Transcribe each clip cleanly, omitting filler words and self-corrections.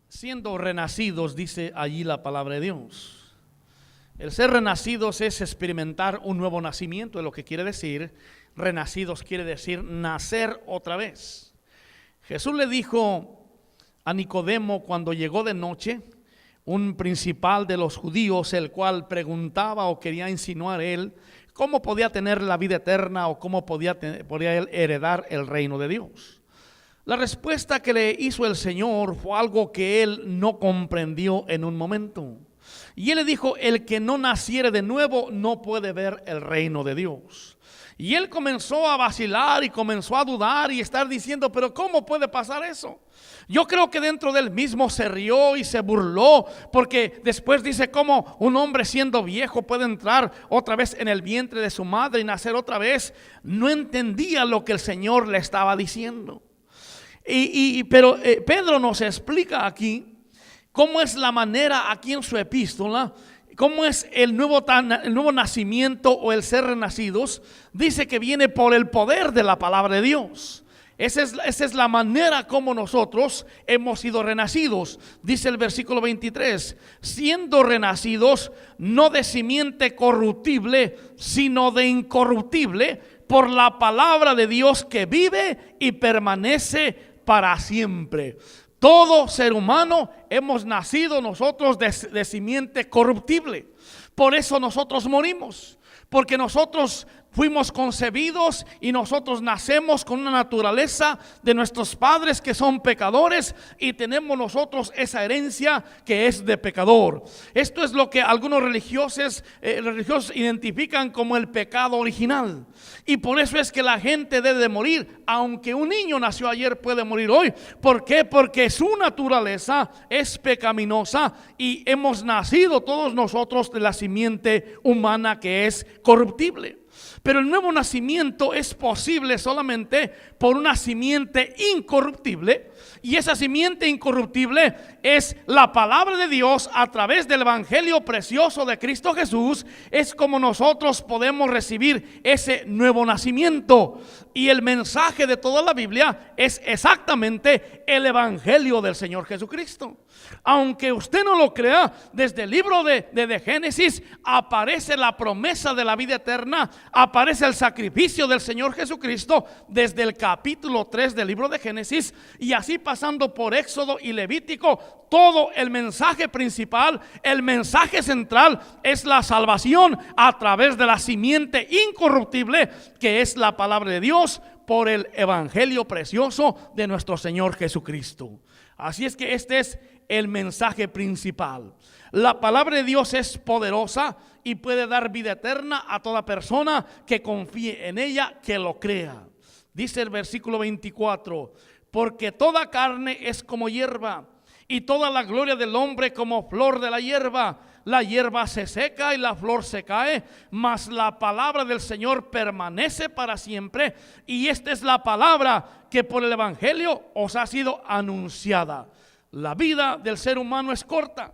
siendo renacidos, dice allí la palabra de Dios. El ser renacidos es experimentar un nuevo nacimiento, es lo que quiere decir. Renacidos quiere decir nacer otra vez. Jesús le dijo a Nicodemo cuando llegó de noche, un principal de los judíos, el cual preguntaba o quería insinuar él cómo podía tener la vida eterna o cómo podía él heredar el reino de Dios. La respuesta que le hizo el Señor fue algo que él no comprendió en un momento. Y él le dijo: el que no naciere de nuevo no puede ver el reino de Dios. Y él comenzó a vacilar y comenzó a dudar y estar diciendo: pero ¿cómo puede pasar eso? Yo creo que dentro del mismo se rió y se burló, porque después dice: ¿cómo un hombre siendo viejo puede entrar otra vez en el vientre de su madre y nacer otra vez? No entendía lo que el Señor le estaba diciendo. Pero Pedro nos explica aquí cómo es la manera aquí en su epístola, cómo es el nuevo nacimiento o el ser renacidos. Dice que viene por el poder de la palabra de Dios. Esa es la manera como nosotros hemos sido renacidos. Dice el versículo 23: siendo renacidos no de simiente corruptible, sino de incorruptible, por la palabra de Dios que vive y permanece para siempre. Todo ser humano hemos nacido nosotros de simiente corruptible. Por eso nosotros morimos, porque nosotros fuimos concebidos y nosotros nacemos con una naturaleza de nuestros padres que son pecadores, y tenemos nosotros esa herencia que es de pecador. Esto es lo que algunos religiosos identifican como el pecado original, y por eso es que la gente debe de morir. Aunque un niño nació ayer, puede morir hoy. ¿Por qué? Porque su naturaleza es pecaminosa y hemos nacido todos nosotros de la simiente humana que es corruptible. Pero el nuevo nacimiento es posible solamente por una simiente incorruptible, y esa simiente incorruptible es la palabra de Dios a través del evangelio precioso de Cristo Jesús. Es como nosotros podemos recibir ese nuevo nacimiento, y el mensaje de toda la Biblia es exactamente el evangelio del Señor Jesucristo. Aunque usted no lo crea, desde el libro de Génesis aparece la promesa de la vida eterna, aparece el sacrificio del Señor Jesucristo desde el capítulo 3 del libro de Génesis, y así pasando por Éxodo y Levítico. Todo el mensaje principal, el mensaje central, es la salvación a través de la simiente incorruptible que es la palabra de Dios, por el evangelio precioso de nuestro Señor Jesucristo. Así es que este es el mensaje principal. La palabra de Dios es poderosa y puede dar vida eterna a toda persona que confíe en ella, que lo crea. Dice el versículo 24: porque toda carne es como hierba, y toda la gloria del hombre como flor de la hierba. La hierba se seca y la flor se cae, mas la palabra del Señor permanece para siempre. Y esta es la palabra que por el evangelio os ha sido anunciada. La vida del ser humano es corta.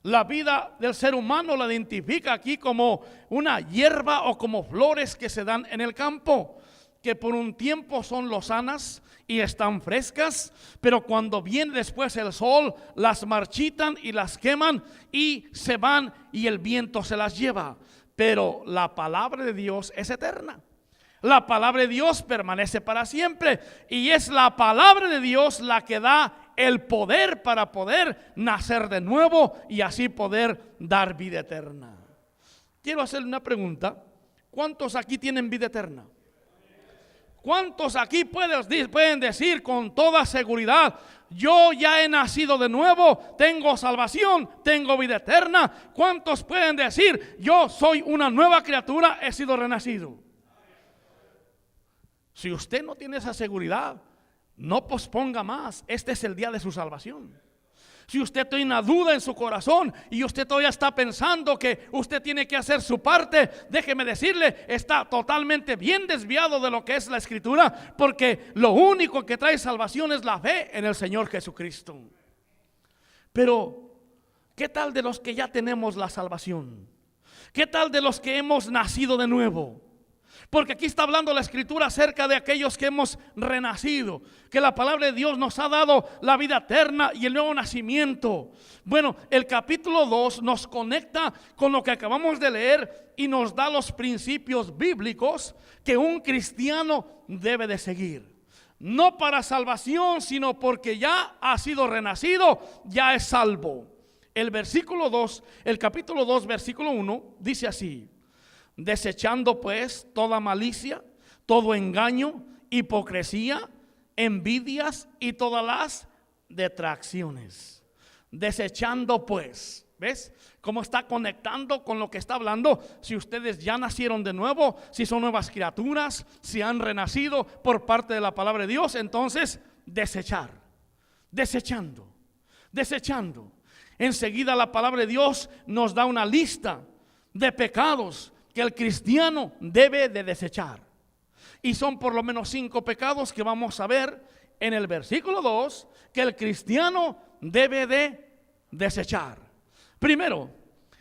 La vida del ser humano la identifica aquí como una hierba o como flores que se dan en el campo, que por un tiempo son lozanas y están frescas, pero cuando viene después el sol, las marchitan y las queman y se van, y el viento se las lleva. Pero la palabra de Dios es eterna. La palabra de Dios permanece para siempre, y es la palabra de Dios la que da el poder para poder nacer de nuevo y así poder dar vida eterna. Quiero hacerle una pregunta: ¿cuántos aquí tienen vida eterna? ¿Cuántos aquí pueden decir con toda seguridad: yo ya he nacido de nuevo, tengo salvación, tengo vida eterna? ¿Cuántos pueden decir: yo soy una nueva criatura, he sido renacido? Si usted no tiene esa seguridad, no posponga más. Este es el día de su salvación. Si usted tiene una duda en su corazón y usted todavía está pensando que usted tiene que hacer su parte, déjeme decirle, está totalmente bien desviado de lo que es la Escritura, porque lo único que trae salvación es la fe en el Señor Jesucristo. Pero ¿qué tal de los que ya tenemos la salvación? ¿Qué tal de los que hemos nacido de nuevo? Porque aquí está hablando la Escritura acerca de aquellos que hemos renacido, que la palabra de Dios nos ha dado la vida eterna y el nuevo nacimiento. Bueno, el capítulo 2 nos conecta con lo que acabamos de leer y nos da los principios bíblicos que un cristiano debe de seguir. No para salvación, sino porque ya ha sido renacido, ya es salvo. El versículo 2, el capítulo 2, versículo 1 dice así: desechando pues toda malicia, todo engaño, hipocresía, envidias y todas las detracciones. Desechando pues, ¿ves cómo está conectando con lo que está hablando? Si ustedes ya nacieron de nuevo, si son nuevas criaturas, si han renacido por parte de la palabra de Dios, entonces desechar, desechando. Enseguida la palabra de Dios nos da una lista de pecados que el cristiano debe de desechar. Y son por lo menos 5 pecados que vamos a ver en el versículo 2 que el cristiano debe de desechar. Primero,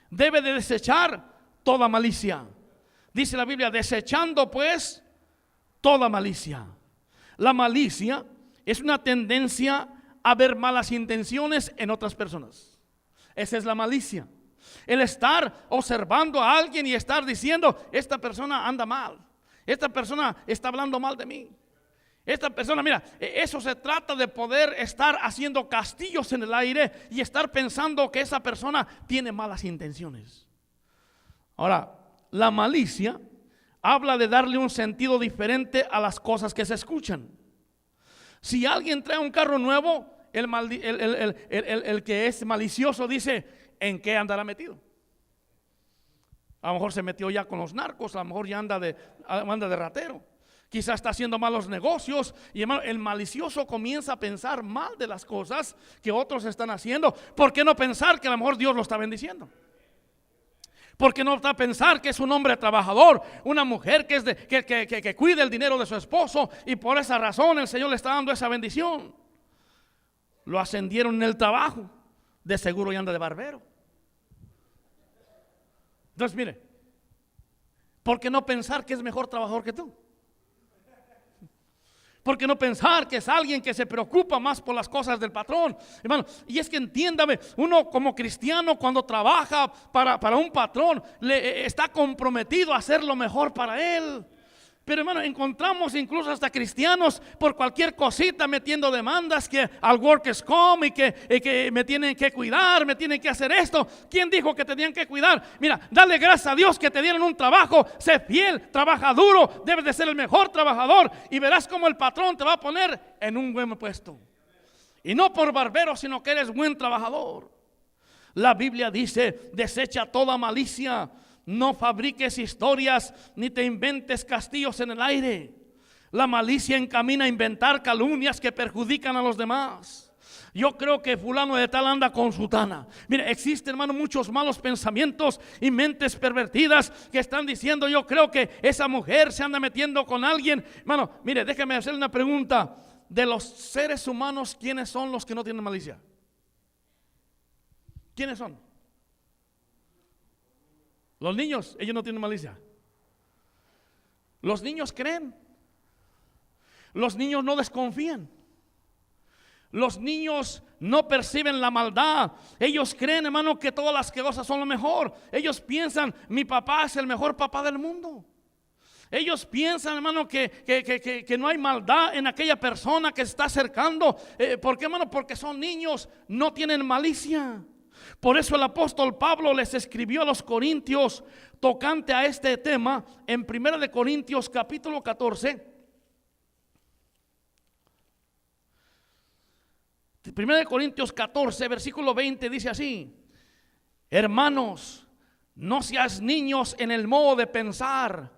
debe de desechar toda malicia. Dice la Biblia, desechando pues toda malicia. La malicia es una tendencia a ver malas intenciones en otras personas. Esa es la malicia. El estar observando a alguien y estar diciendo, esta persona anda mal, esta persona está hablando mal de mí, esta persona, mira, eso se trata de poder estar haciendo castillos en el aire y estar pensando que esa persona tiene malas intenciones. Ahora, la malicia habla de darle un sentido diferente a las cosas que se escuchan. Si alguien trae un carro nuevo, el que es malicioso dice, ¿en qué andará metido? A lo mejor se metió ya con los narcos, a lo mejor ya anda de ratero, quizás está haciendo malos negocios. Y hermano, el malicioso comienza a pensar mal de las cosas que otros están haciendo. ¿Por qué no pensar que a lo mejor Dios lo está bendiciendo? ¿Por qué no está a pensar que es un hombre trabajador, una mujer que cuida el dinero de su esposo y por esa razón el Señor le está dando esa bendición? Lo ascendieron en el trabajo, de seguro ya anda de barbero. Entonces mire, ¿por qué no pensar que es mejor trabajador que tú? ¿Por qué no pensar que es alguien que se preocupa más por las cosas del patrón? Hermano, y es que entiéndame, uno como cristiano cuando trabaja para un patrón, está comprometido a hacer lo mejor para él. Pero hermano, encontramos incluso hasta cristianos por cualquier cosita metiendo demandas que al workers' comp y que me tienen que cuidar, me tienen que hacer esto. ¿Quién dijo que tenían que cuidar? Mira, dale gracias a Dios que te dieron un trabajo, sé fiel, trabaja duro, debes de ser el mejor trabajador y verás cómo el patrón te va a poner en un buen puesto. Y no por barbero, sino que eres buen trabajador. La Biblia dice, desecha toda malicia. No fabriques historias ni te inventes castillos en el aire. La malicia encamina a inventar calumnias que perjudican a los demás. Yo creo que fulano de tal anda con sutana. Mire, existen, hermano, muchos malos pensamientos y mentes pervertidas que están diciendo, yo creo que esa mujer se anda metiendo con alguien. Hermano, mire, déjeme hacerle una pregunta. De los seres humanos, ¿quiénes son los que no tienen malicia? ¿Quiénes son? Los niños, ellos no tienen malicia. Los niños creen. Los niños no desconfían. Los niños no perciben la maldad. Ellos creen, hermano, que todas las cosas son lo mejor. Ellos piensan, mi papá es el mejor papá del mundo. Ellos piensan, hermano, que no hay maldad en aquella persona que se está acercando. ¿Por qué, hermano? Porque son niños, no tienen malicia. Por eso el apóstol Pablo les escribió a los corintios tocante a este tema en 1 Corintios capítulo 14. 1 Corintios 14 versículo 20 dice así: hermanos, no seas niños en el modo de pensar,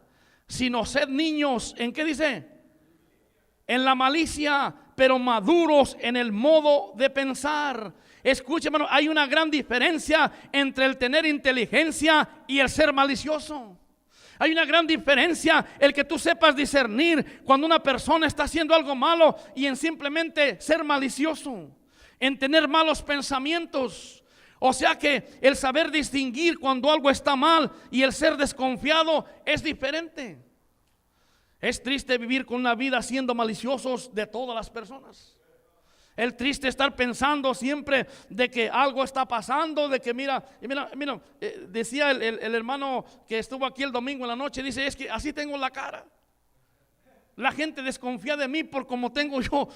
sino sed niños, ¿en qué dice? En la malicia, pero maduros en el modo de pensar. Escuche, hermano, hay una gran diferencia entre el tener inteligencia y el ser malicioso. Hay una gran diferencia el que tú sepas discernir cuando una persona está haciendo algo malo y en simplemente ser malicioso, en tener malos pensamientos. O sea que el saber distinguir cuando algo está mal y el ser desconfiado es diferente. Es triste vivir con una vida siendo maliciosos de todas las personas. Es triste estar pensando siempre de que algo está pasando, de que mira, decía el hermano que estuvo aquí el domingo en la noche, dice, es que así tengo la cara. La gente desconfía de mí por como tengo yo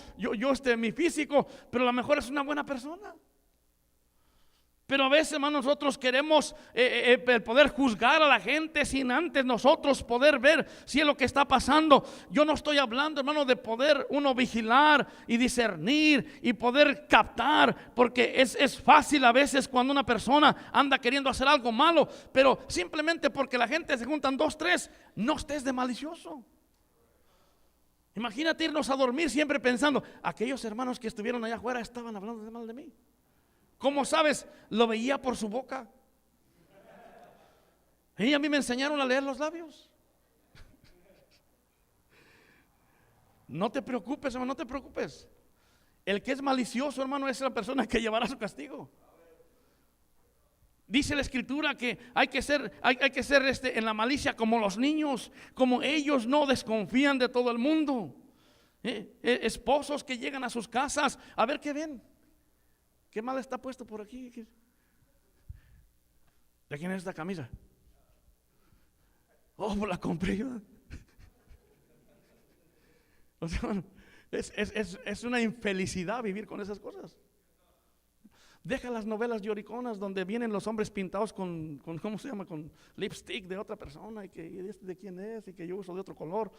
mi físico, pero a lo mejor es una buena persona. Pero a veces, hermano, nosotros queremos poder juzgar a la gente sin antes nosotros poder ver si es lo que está pasando. Yo no estoy hablando, hermano, de poder uno vigilar y discernir y poder captar, porque es fácil a veces cuando una persona anda queriendo hacer algo malo, pero simplemente porque la gente se juntan 2, 3, no estés de malicioso. Imagínate irnos a dormir siempre pensando, aquellos hermanos que estuvieron allá afuera estaban hablando de mal de mí. ¿Cómo sabes? Lo veía por su boca. Y a mí me enseñaron a leer los labios. No te preocupes, hermano, no te preocupes. El que es malicioso, hermano, es la persona que llevará su castigo. Dice la escritura que hay que ser en la malicia como los niños, como ellos no desconfían de todo el mundo. Esposos que llegan a sus casas a ver qué ven. ¿Qué mal está puesto por aquí? ¿De quién es esta camisa? Oh, pues la compré yo. O sea, es una infelicidad vivir con esas cosas. Deja las novelas lloriconas donde vienen los hombres pintados con ¿cómo se llama? Con lipstick de otra persona y que de quién es y que yo uso de otro color.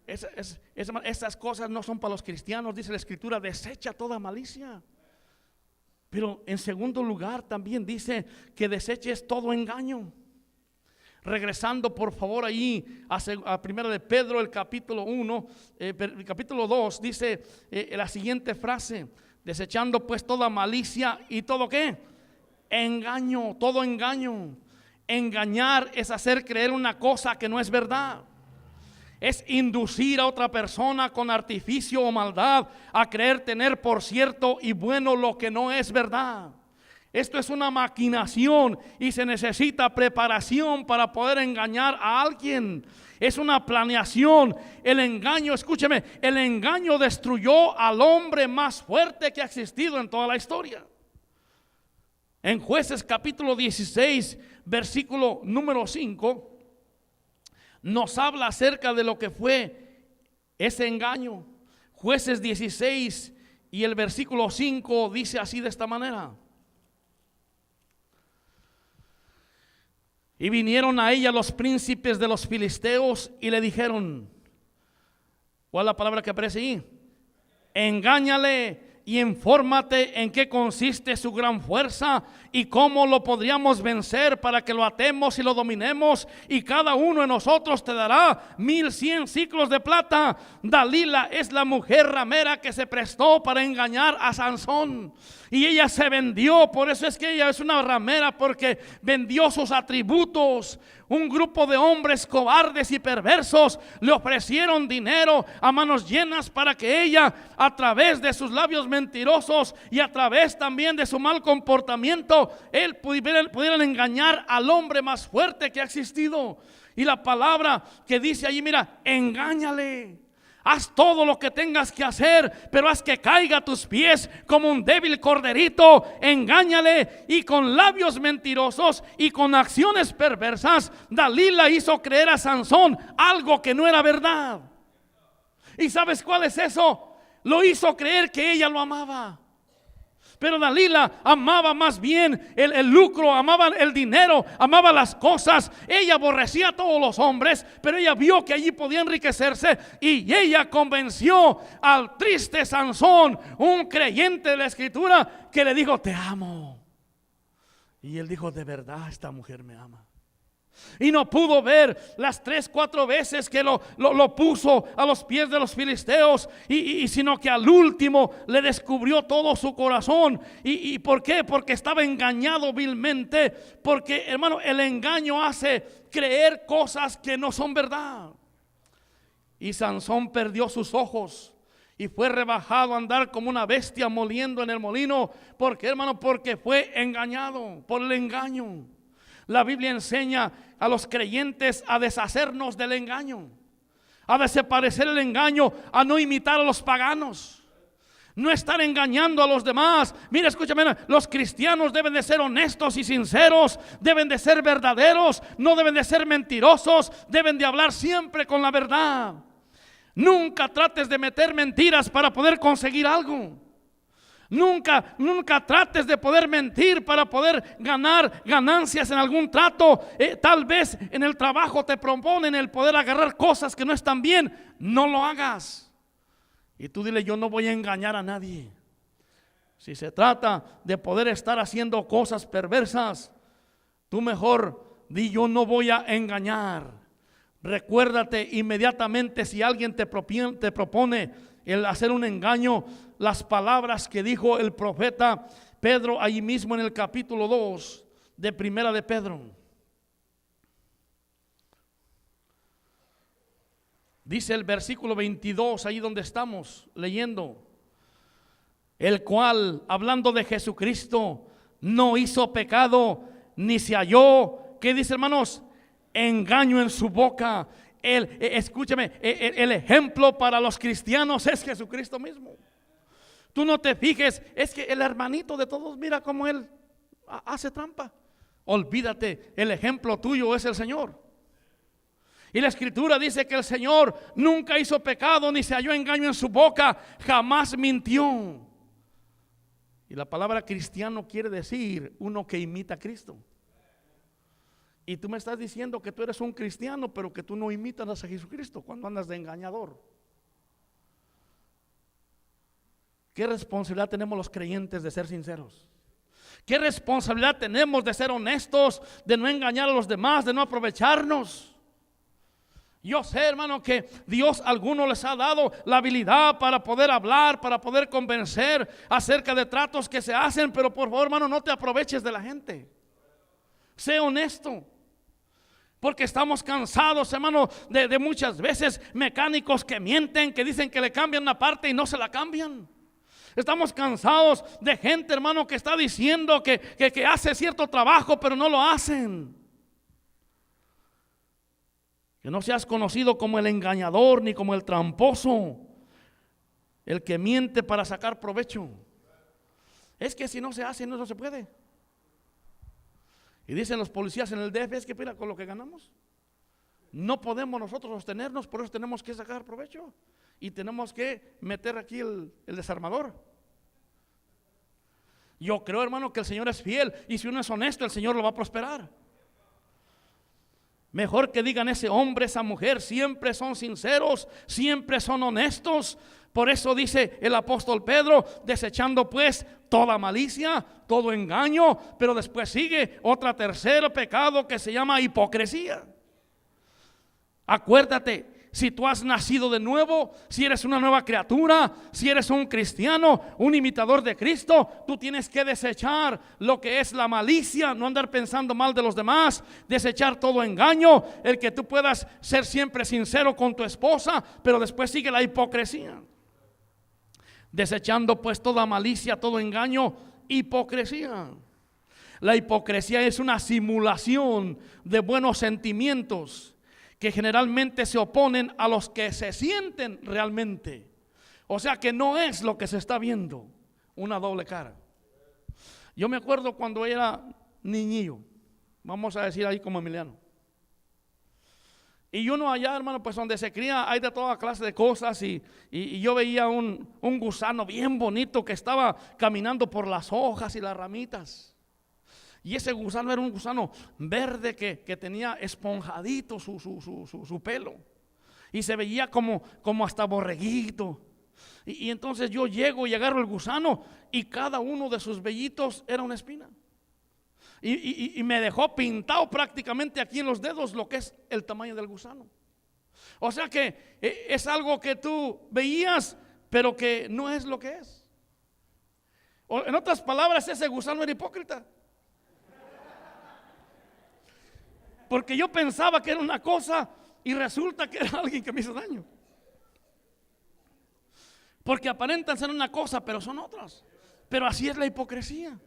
Esas cosas no son para los cristianos, dice la escritura, desecha toda malicia. Pero en segundo lugar también dice que deseches todo engaño. Regresando por favor ahí a primera de Pedro, el capítulo 1, el capítulo 2, dice la siguiente frase: desechando pues toda malicia y todo ¿qué? Engaño, todo engaño. Engañar es hacer creer una cosa que no es verdad. Es inducir a otra persona con artificio o maldad a creer tener por cierto y bueno lo que no es verdad. Esto es una maquinación y se necesita preparación para poder engañar a alguien. Es una planeación. El engaño, escúcheme, el engaño destruyó al hombre más fuerte que ha existido en toda la historia. En Jueces capítulo 16, versículo número 5, nos habla acerca de lo que fue ese engaño. Jueces 16 y el versículo 5 dice así de esta manera: y vinieron a ella los príncipes de los filisteos y le dijeron, ¿cuál es la palabra que aparece ahí? Engáñale y infórmate en qué consiste su gran fuerza y cómo lo podríamos vencer para que lo atemos y lo dominemos, y cada uno de nosotros te dará 1100 siclos de plata. Dalila es la mujer ramera que se prestó para engañar a Sansón y ella se vendió. Por eso es que ella es una ramera, porque vendió sus atributos. Un grupo de hombres cobardes y perversos le ofrecieron dinero a manos llenas para que ella, a través de sus labios mentirosos y a través también de su mal comportamiento, él pudieran engañar al hombre más fuerte que ha existido. Y la palabra que dice allí, mira, engáñale. Haz todo lo que tengas que hacer, pero haz que caiga a tus pies como un débil corderito. Engáñale, y con labios mentirosos y con acciones perversas, Dalila hizo creer a Sansón algo que no era verdad. ¿Y sabes cuál es eso? Lo hizo creer que ella lo amaba. Pero Dalila amaba más bien el lucro, amaba el dinero, amaba las cosas. Ella aborrecía a todos los hombres, pero ella vio que allí podía enriquecerse, y ella convenció al triste Sansón, un creyente de la escritura, que le dijo, te amo. Y él dijo, de verdad esta mujer me ama. Y no pudo ver las 3, 4 veces que lo puso a los pies de los filisteos, sino que al último le descubrió todo su corazón. ¿Y por qué? Porque estaba engañado vilmente. Porque, hermano, el engaño hace creer cosas que no son verdad. Y Sansón perdió sus ojos y fue rebajado a andar como una bestia moliendo en el molino. ¿Por qué, hermano? Porque fue engañado por el engaño. La Biblia enseña a los creyentes a deshacernos del engaño. a desaparecer el engaño, a no imitar a los paganos. No estar engañando a los demás. Mira, escúchame, los cristianos deben de ser honestos y sinceros, deben de ser verdaderos, no deben de ser mentirosos, deben de hablar siempre con la verdad. Nunca trates de meter mentiras para poder conseguir algo. Nunca trates de poder mentir para poder ganar ganancias en algún trato. Tal vez en el trabajo te proponen el poder agarrar cosas que no están bien. No lo hagas. Y tú dile, yo no voy a engañar a nadie. Si se trata de poder estar haciendo cosas perversas, tú mejor di, yo no voy a engañar. Recuérdate inmediatamente, si alguien te propone el hacer un engaño, las palabras que dijo el profeta Pedro ahí mismo en el capítulo 2 de Primera de Pedro. Dice el versículo 22, ahí donde estamos leyendo, el cual, hablando de Jesucristo, no hizo pecado, ni se halló, ¿qué dice, hermanos? Engaño en su boca. Escúchame, el ejemplo para los cristianos es Jesucristo mismo. Tú no te fijes, es que el hermanito de todos, mira cómo él hace trampa. Olvídate, el ejemplo tuyo es el Señor. Y la escritura dice que el Señor nunca hizo pecado, ni se halló engaño en su boca, jamás mintió. Y la palabra cristiano quiere decir uno que imita a Cristo. Y tú me estás diciendo que tú eres un cristiano, pero que tú no imitas a Jesucristo cuando andas de engañador. ¿Qué responsabilidad tenemos los creyentes de ser sinceros? ¿Qué responsabilidad tenemos de ser honestos, de no engañar a los demás, de no aprovecharnos? Yo sé, hermano, que Dios a algunos les ha dado la habilidad para poder hablar, para poder convencer acerca de tratos que se hacen, pero por favor, hermano, no te aproveches de la gente. Sé honesto. Porque estamos cansados, hermano, de muchas veces mecánicos que mienten, que dicen que le cambian una parte y no se la cambian. Estamos cansados de gente, hermano, que está diciendo que hace cierto trabajo, pero no lo hacen. Que no seas conocido como el engañador ni como el tramposo, el que miente para sacar provecho. Es que si no se hace, no se puede. Y dicen los policías en el DF, es que mira, con lo que ganamos no podemos nosotros sostenernos, por eso tenemos que sacar provecho y tenemos que meter aquí el desarmador. Yo creo, hermano, que el Señor es fiel, y si uno es honesto, el Señor lo va a prosperar. Mejor que digan, ese hombre, esa mujer siempre son sinceros, siempre son honestos. Por eso dice el apóstol Pedro, desechando pues toda malicia, todo engaño. Pero después sigue tercer pecado que se llama hipocresía. Acuérdate, si tú has nacido de nuevo, si eres una nueva criatura, si eres un cristiano, un imitador de Cristo, tú tienes que desechar lo que es la malicia, no andar pensando mal de los demás, desechar todo engaño, el que tú puedas ser siempre sincero con tu esposa, pero después sigue la hipocresía. Desechando pues toda malicia, todo engaño, hipocresía. La hipocresía es una simulación de buenos sentimientos que generalmente se oponen a los que se sienten realmente. O sea que no es lo que se está viendo, una doble cara. Yo me acuerdo cuando era niñillo, vamos a decir ahí como Emiliano. Y uno allá, hermano, pues donde se cría hay de toda clase de cosas, y yo veía un gusano bien bonito que estaba caminando por las hojas y las ramitas. Y ese gusano era un gusano verde que tenía esponjadito su pelo. Y se veía como hasta borreguito. Y entonces yo llego y agarro el gusano, y cada uno de sus vellitos era una espina. Y me dejó pintado prácticamente aquí en los dedos lo que es el tamaño del gusano. O sea que es algo que tú veías, pero que no es lo que es. O en otras palabras, ese gusano era hipócrita. Porque yo pensaba que era una cosa y resulta que era alguien que me hizo daño. Porque aparentan ser una cosa, pero son otras. Pero así es la hipocresía.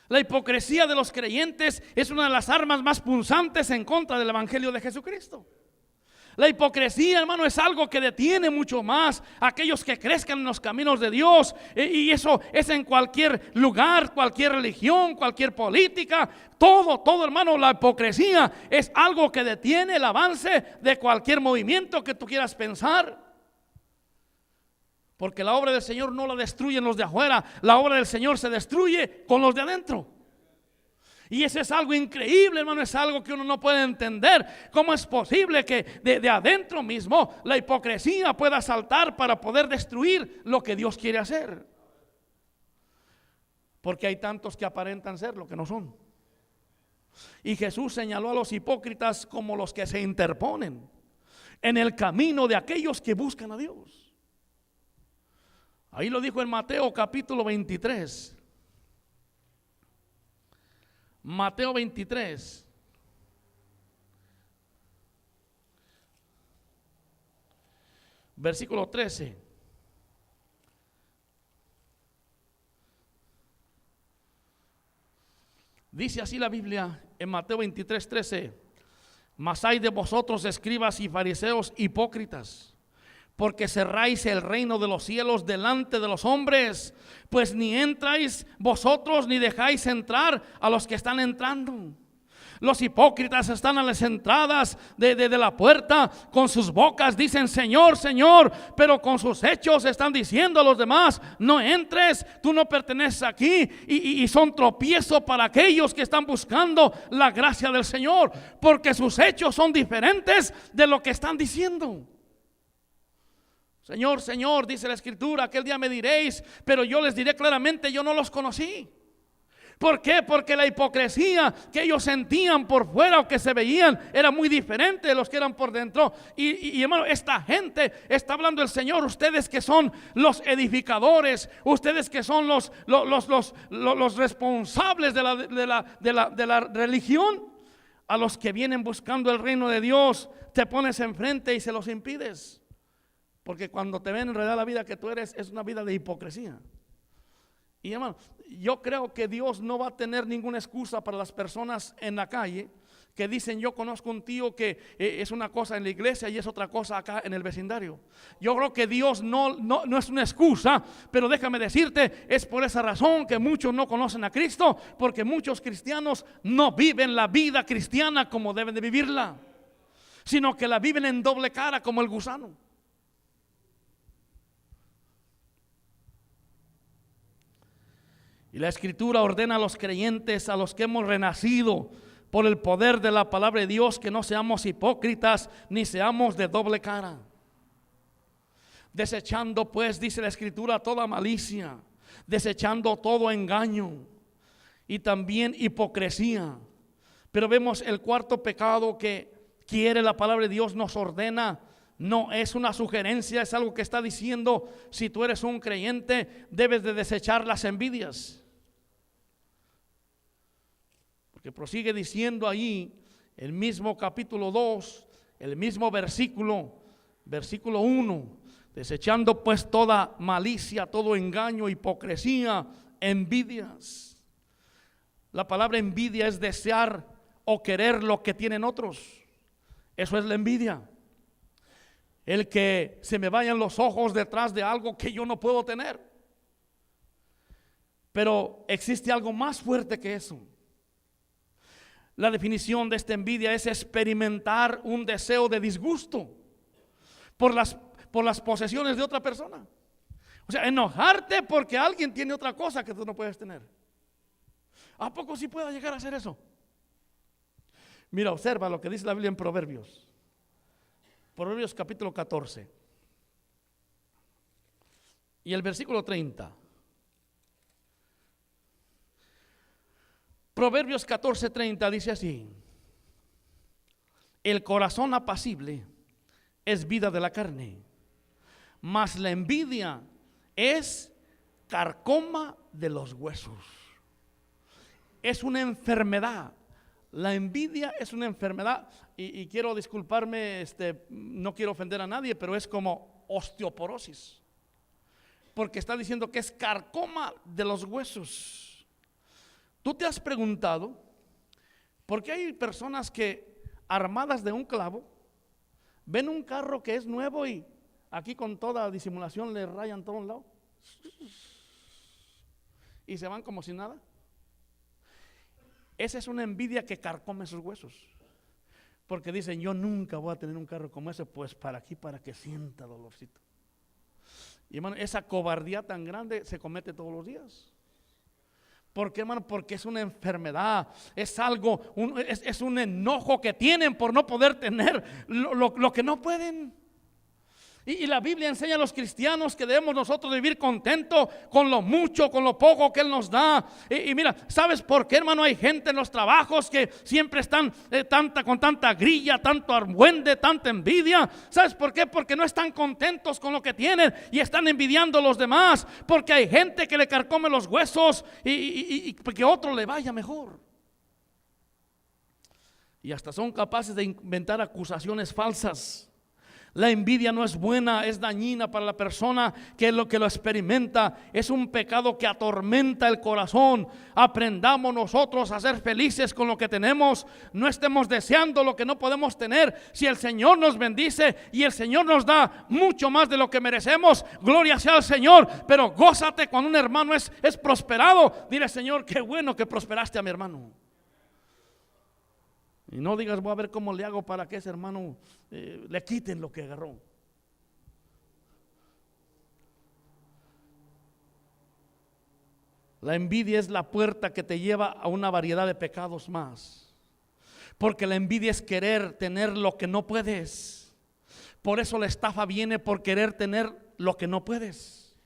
La hipocresía de los creyentes es una de las armas más punzantes en contra del evangelio de Jesucristo. La hipocresía, hermano, es algo que detiene mucho más a aquellos que crezcan en los caminos de Dios. Y eso es en cualquier lugar, cualquier religión, cualquier política. Todo, hermano, la hipocresía es algo que detiene el avance de cualquier movimiento que tú quieras pensar. Porque la obra del Señor no la destruyen los de afuera, la obra del Señor se destruye con los de adentro. Y eso es algo increíble, hermano, es algo que uno no puede entender. ¿Cómo es posible que de adentro mismo la hipocresía pueda saltar para poder destruir lo que Dios quiere hacer? Porque hay tantos que aparentan ser lo que no son. Y Jesús señaló a los hipócritas como los que se interponen en el camino de aquellos que buscan a Dios. Ahí lo dijo en Mateo capítulo 23. Mateo 23. Versículo 13. Dice así la Biblia en Mateo 23, 13. Mas hay de vosotros, escribas y fariseos hipócritas, porque cerráis el reino de los cielos delante de los hombres, pues ni entráis vosotros ni dejáis entrar a los que están entrando. Los hipócritas están a las entradas de la puerta, con sus bocas dicen Señor, Señor, pero con sus hechos están diciendo a los demás, no entres, tú no perteneces aquí, y son tropiezo para aquellos que están buscando la gracia del Señor, porque sus hechos son diferentes de lo que están diciendo. Señor, Señor, dice la Escritura, aquel día me diréis, pero yo les diré claramente, yo no los conocí. ¿Por qué? Porque la hipocresía que ellos sentían por fuera o que se veían era muy diferente de los que eran por dentro. Y hermano, esta gente, está hablando el Señor, ustedes que son los edificadores, ustedes que son los responsables de la religión, a los que vienen buscando el reino de Dios, te pones enfrente y se los impides. Porque cuando te ven en realidad la vida que tú eres es una vida de hipocresía. Y hermano, yo creo que Dios no va a tener ninguna excusa para las personas en la calle que dicen yo conozco un tío que es una cosa en la iglesia y es otra cosa acá en el vecindario. Yo creo que Dios no es una excusa, pero déjame decirte, es por esa razón que muchos no conocen a Cristo, porque muchos cristianos no viven la vida cristiana como deben de vivirla, sino que la viven en doble cara como el gusano. Y la Escritura ordena a los creyentes, a los que hemos renacido por el poder de la palabra de Dios, que no seamos hipócritas ni seamos de doble cara. Desechando pues, dice la Escritura, toda malicia, desechando todo engaño y también hipocresía. Pero vemos el cuarto pecado que quiere la palabra de Dios, nos ordena. No es una sugerencia, es algo que está diciendo, si tú eres un creyente, debes de desechar las envidias. Porque prosigue diciendo ahí, el mismo capítulo 2, el mismo versículo 1, desechando pues toda malicia, todo engaño, hipocresía, envidias. La palabra envidia es desear o querer lo que tienen otros. Eso es la envidia. El que se me vayan los ojos detrás de algo que yo no puedo tener. Pero existe algo más fuerte que eso. La definición de esta envidia es experimentar un deseo de disgusto por las posesiones de otra persona. O sea, enojarte porque alguien tiene otra cosa que tú no puedes tener. ¿A poco sí pueda llegar a hacer eso? Mira, observa lo que dice la Biblia en Proverbios. Proverbios capítulo 14 y el versículo 30. Proverbios 14:30 dice así: el corazón apacible es vida de la carne, mas la envidia es carcoma de los huesos. Es una enfermedad. La envidia es una enfermedad y quiero disculparme, no quiero ofender a nadie, pero es como osteoporosis, porque está diciendo que es carcoma de los huesos. ¿Tú te has preguntado por qué hay personas que armadas de un clavo Ven un carro que es nuevo y aquí con toda disimulación le rayan todo un lado y se van como si nada. Esa es una envidia que carcome sus huesos, porque dicen: yo nunca voy a tener un carro como ese, pues para aquí, para que sienta dolorcito. Y hermano, esa cobardía tan grande se comete todos los días. ¿Por qué, hermano? Porque es una enfermedad, es algo, es un enojo que tienen por no poder tener lo que no pueden. Y la Biblia enseña a los cristianos que debemos nosotros vivir contentos con lo mucho, con lo poco que Él nos da. Y mira, ¿sabes por qué, hermano? Hay gente en los trabajos que siempre están con tanta grilla, tanto argüende, tanta envidia. ¿Sabes por qué? Porque no están contentos con lo que tienen y están envidiando a los demás. Porque hay gente que le carcome los huesos y que otro le vaya mejor. Y hasta son capaces de inventar acusaciones falsas. La envidia no es buena, es dañina para la persona que lo experimenta. Es un pecado que atormenta el corazón. Aprendamos nosotros a ser felices con lo que tenemos. No estemos deseando lo que no podemos tener. Si el Señor nos bendice y el Señor nos da mucho más de lo que merecemos, gloria sea al Señor. Pero gózate cuando un hermano es prosperado. Dile: Señor, qué bueno que prosperaste a mi hermano. Y no digas: voy a ver cómo le hago para que ese hermano le quiten lo que agarró. La envidia es la puerta que te lleva a una variedad de pecados más. Porque la envidia es querer tener lo que no puedes. Por eso la estafa viene por querer tener lo que no puedes.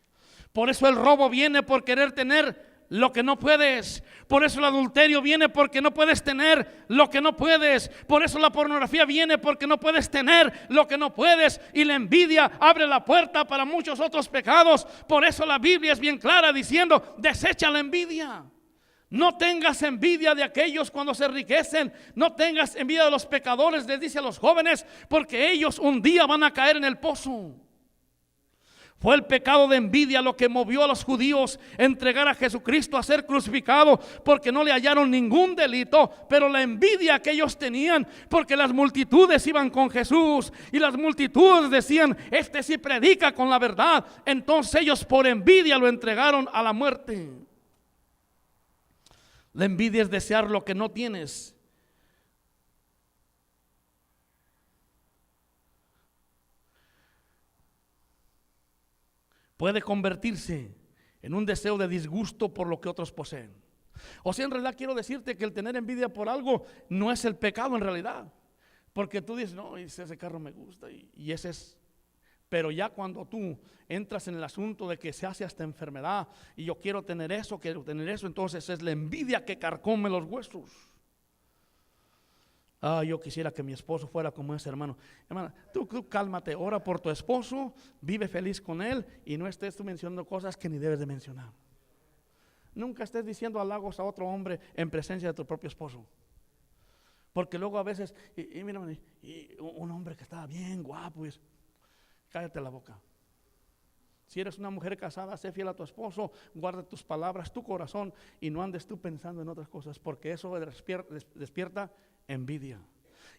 Por eso el robo viene por querer tener lo que no puedes. Por eso el adulterio viene porque no puedes tener lo que no puedes. Por eso la pornografía viene porque no puedes tener lo que no puedes. Y la envidia abre la puerta para muchos otros pecados. Por eso la Biblia es bien clara diciendo: desecha la envidia. No tengas envidia de aquellos cuando se enriquecen. No tengas envidia de los pecadores, les dice a los jóvenes, porque ellos un día van a caer en el pozo. Fue el pecado de envidia lo que movió a los judíos a entregar a Jesucristo a ser crucificado, porque no le hallaron ningún delito, pero la envidia que ellos tenían, porque las multitudes iban con Jesús y las multitudes decían: este sí predica con la verdad. Entonces ellos por envidia lo entregaron a la muerte. La envidia es desear lo que no tienes. Puede convertirse en un deseo de disgusto por lo que otros poseen. O sea, en realidad quiero decirte que el tener envidia por algo no es el pecado en realidad. Porque tú dices: no, ese carro me gusta y ese es. Pero ya cuando tú entras en el asunto de que se hace hasta enfermedad y yo quiero tener eso, entonces es la envidia que carcome los huesos. Yo quisiera que mi esposo fuera como ese hermano. Hermana, tú cálmate, ora por tu esposo, vive feliz con él y no estés tú mencionando cosas que ni debes de mencionar. Nunca estés diciendo halagos a otro hombre en presencia de tu propio esposo. Porque luego a veces, mira, un hombre que estaba bien guapo, cállate la boca. Si eres una mujer casada, sé fiel a tu esposo, guarda tus palabras, tu corazón y no andes tú pensando en otras cosas, porque eso despierta envidia.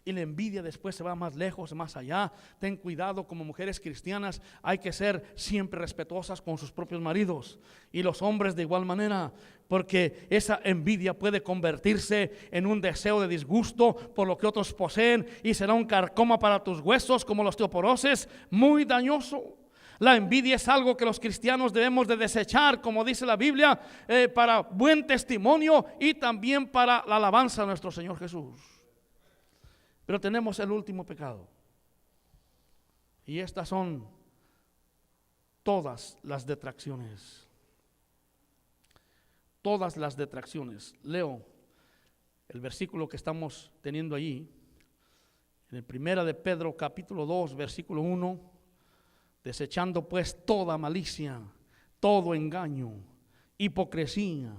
Y la envidia después se va más lejos, más allá. Ten cuidado, como mujeres cristianas hay que ser siempre respetuosas con sus propios maridos y los hombres de igual manera, porque esa envidia puede convertirse en un deseo de disgusto por lo que otros poseen y será un carcoma para tus huesos como la osteoporosis, muy dañoso. La envidia es algo que los cristianos debemos de desechar, como dice la Biblia, para buen testimonio y también para la alabanza de nuestro Señor Jesús. Pero tenemos el último pecado. Y estas son todas las detracciones. Todas las detracciones. Leo el versículo que estamos teniendo allí. En el 1 de Pedro capítulo 2 versículo 1. Desechando pues toda malicia, todo engaño, hipocresía,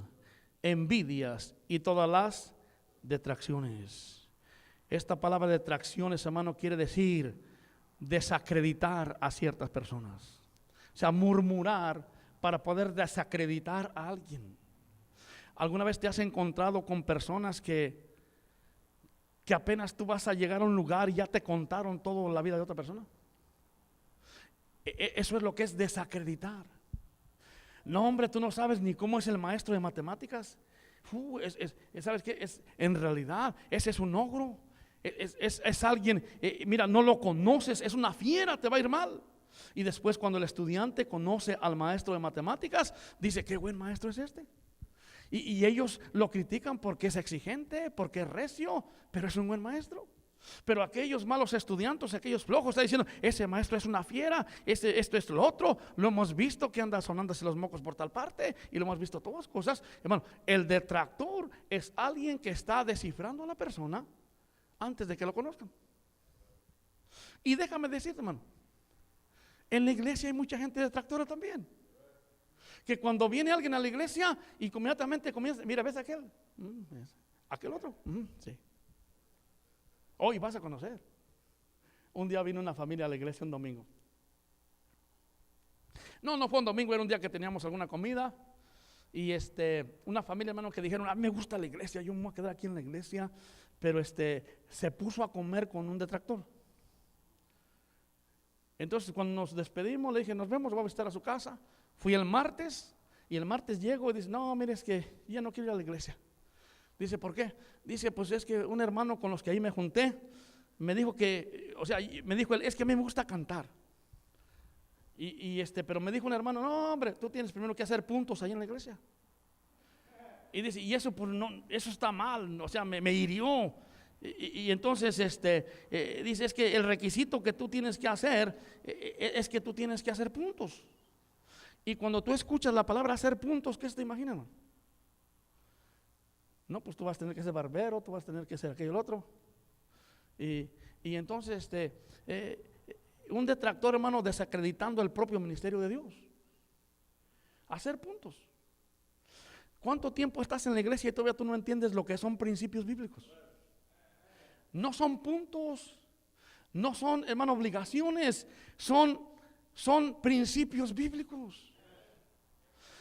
envidias y todas las detracciones. Esta palabra detracciones, hermano, quiere decir desacreditar a ciertas personas. O sea, murmurar para poder desacreditar a alguien. ¿Alguna vez te has encontrado con personas que que apenas tú vas a llegar a un lugar y ya te contaron toda la vida de otra persona. Eso es lo que es desacreditar. No, hombre, tú no sabes ni cómo es el maestro de matemáticas. ¿Sabes qué? En realidad, ese es un ogro. Es alguien, mira, no lo conoces, es una fiera, te va a ir mal. Y después, cuando el estudiante conoce al maestro de matemáticas, dice: qué buen maestro es este. Y ellos lo critican porque es exigente, porque es recio, pero es un buen maestro. Pero aquellos malos estudiantes, aquellos flojos, están diciendo: ese maestro es una fiera, esto es lo otro. Lo hemos visto que anda sonándose los mocos por tal parte, y lo hemos visto todas cosas. Hermano, el detractor es alguien que está descifrando a la persona antes de que lo conozcan. Y déjame decirte, hermano, en la iglesia hay mucha gente detractora también, que cuando viene alguien a la iglesia, inmediatamente comienza: mira, ¿ves aquel? ¿Aquel otro? Sí. Hoy vas a conocer. Un día vino una familia a la iglesia un domingo. No fue un domingo, era un día que teníamos alguna comida. Y una familia, hermano, que dijeron: me gusta la iglesia, yo me voy a quedar aquí en la iglesia. Pero se puso a comer con un detractor. Entonces, cuando nos despedimos, le dije: nos vemos, voy a visitar a su casa. Fui el martes, y el martes llego y dice: no, mire, es que ya no quiero ir a la iglesia. Dice: ¿por qué? Dice: pues es que un hermano con los que ahí me junté me dijo que, me dijo él: es que a mí me gusta cantar. Pero me dijo un hermano: no, hombre, tú tienes primero que hacer puntos ahí en la iglesia. Y dice: y eso, pues no, eso está mal, me hirió. Y entonces dice: es que el requisito que tú tienes que hacer es que tú tienes que hacer puntos. Y cuando tú escuchas la palabra hacer puntos, ¿qué se te imagina, no? No, pues tú vas a tener que ser barbero, tú vas a tener que ser aquello y el otro. Y entonces un detractor, hermano, desacreditando el propio ministerio de Dios. Hacer puntos. ¿Cuánto tiempo estás en la iglesia y todavía tú no entiendes lo que son principios bíblicos? No son puntos, no son, hermano, obligaciones, son principios bíblicos.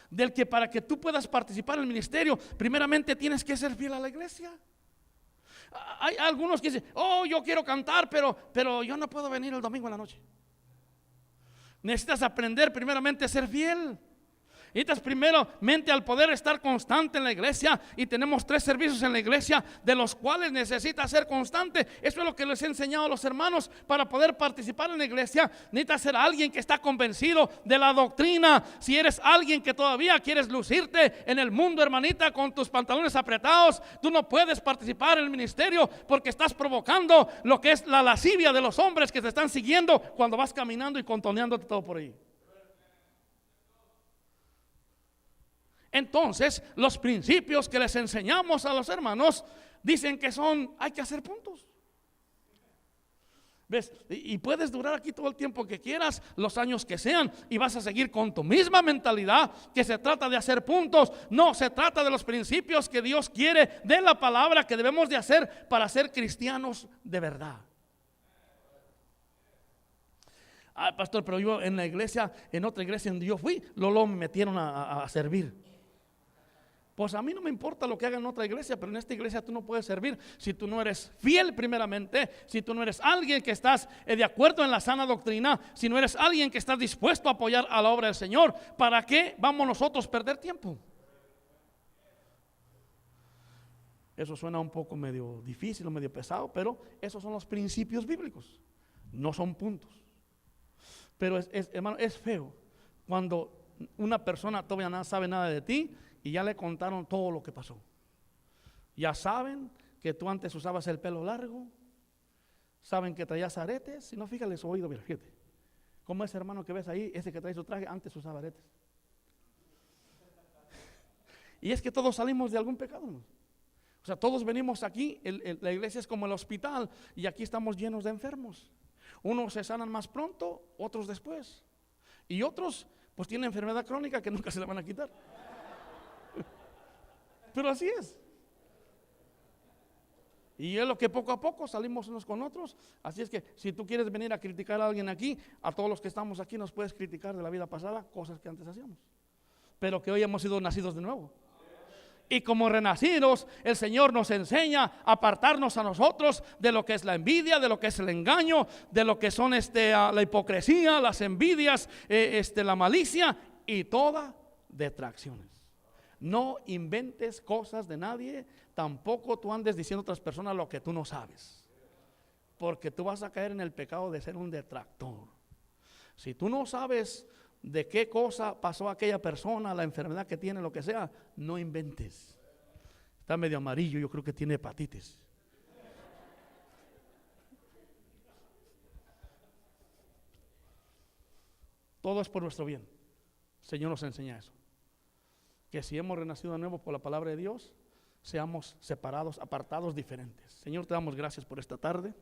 Del que para que tú puedas participar en el ministerio, primeramente tienes que ser fiel a la iglesia. Hay algunos que dicen: oh, yo quiero cantar, pero yo no puedo venir el domingo en la noche. Necesitas aprender primeramente a ser fiel. Necesitas primeramente al poder estar constante en la iglesia. Y tenemos 3 servicios en la iglesia, de los cuales necesitas ser constante. Eso es lo que les he enseñado a los hermanos. Para poder participar en la iglesia, necesitas ser alguien que está convencido de la doctrina. Si eres alguien que todavía quieres lucirte en el mundo, hermanita, con tus pantalones apretados, tú no puedes participar en el ministerio, porque estás provocando lo que es la lascivia de los hombres que te están siguiendo cuando vas caminando y contoneándote todo por ahí. Entonces, los principios que les enseñamos a los hermanos dicen que hay que hacer puntos. ¿Ves? Y puedes durar aquí todo el tiempo que quieras, los años que sean, y vas a seguir con tu misma mentalidad, que se trata de hacer puntos. No, se trata de los principios que Dios quiere, de la palabra que debemos de hacer para ser cristianos de verdad. Pastor, pero yo en la iglesia, en otra iglesia donde yo fui, me metieron a servir. Pues a mí no me importa lo que hagan en otra iglesia, pero en esta iglesia tú no puedes servir si tú no eres fiel primeramente, si tú no eres alguien que estás de acuerdo en la sana doctrina, si no eres alguien que estás dispuesto a apoyar a la obra del Señor. ¿Para qué vamos nosotros a perder tiempo? Eso suena un poco medio difícil o medio pesado, pero esos son los principios bíblicos, no son puntos. Pero hermano, es feo cuando una persona todavía no sabe nada de ti y ya le contaron todo lo que pasó. Ya saben que tú antes usabas el pelo largo, saben que traías aretes. Si no, fíjale su oído, mira, fíjate. Como ese hermano que ves ahí, ese que trae su traje, antes usaba aretes. Y es que todos salimos de algún pecado, ¿no? O sea, todos venimos aquí, la iglesia es como el hospital, y aquí estamos llenos de enfermos. Unos se sanan más pronto, otros después. Y otros, pues tienen enfermedad crónica que nunca se la van a quitar. Pero así es. Y es lo que poco a poco salimos unos con otros. Así es que si tú quieres venir a criticar a alguien aquí, a todos los que estamos aquí nos puedes criticar de la vida pasada, cosas que antes hacíamos, pero que hoy hemos sido nacidos de nuevo. Y como renacidos, el Señor nos enseña a apartarnos a nosotros de lo que es la envidia, de lo que es el engaño, de lo que son la hipocresía, las envidias, la malicia y todas detracciones. No inventes cosas de nadie, tampoco tú andes diciendo a otras personas lo que tú no sabes, porque tú vas a caer en el pecado de ser un detractor. Si tú no sabes de qué cosa pasó aquella persona, la enfermedad que tiene, lo que sea, no inventes. Está medio amarillo, yo creo que tiene hepatitis. Todo es por nuestro bien. El Señor nos enseña eso. Que si hemos renacido de nuevo por la palabra de Dios, seamos separados, apartados, diferentes. Señor, te damos gracias por esta tarde.